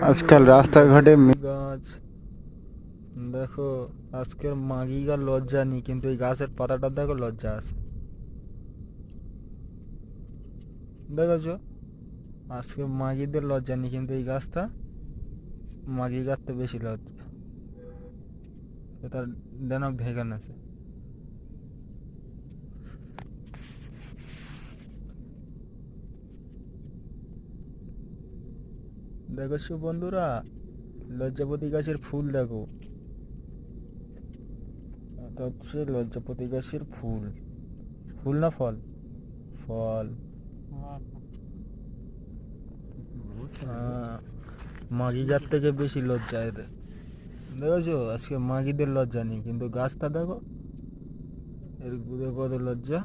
আজকাল রাস্তাঘাটে গাছ দেখো, আজকের মাগিগার লজ্জা নেই, কিন্তু এই গাছের পাতাটা দেখো লজ্জা আছে। দেখেছো, আজকে মাগিদের লজ্জা নেই, কিন্তু এই গাছটা মাগি গাছটা বেশি লজ্জা। তার যেন ভেগান আছে। দেখেছো বন্ধুরা, লজ্জাপতি গাছের ফুল দেখো, এটা হচ্ছে লজ্জাপতি গাছের ফুল। ফুল না ফল? ফল। মাগি গাছ থেকে বেশি লজ্জা এদের। দেখেছো, আজকে মাগিদের লজ্জা নেই, কিন্তু গাছটা দেখো এর গুঁড়ে কত লজ্জা।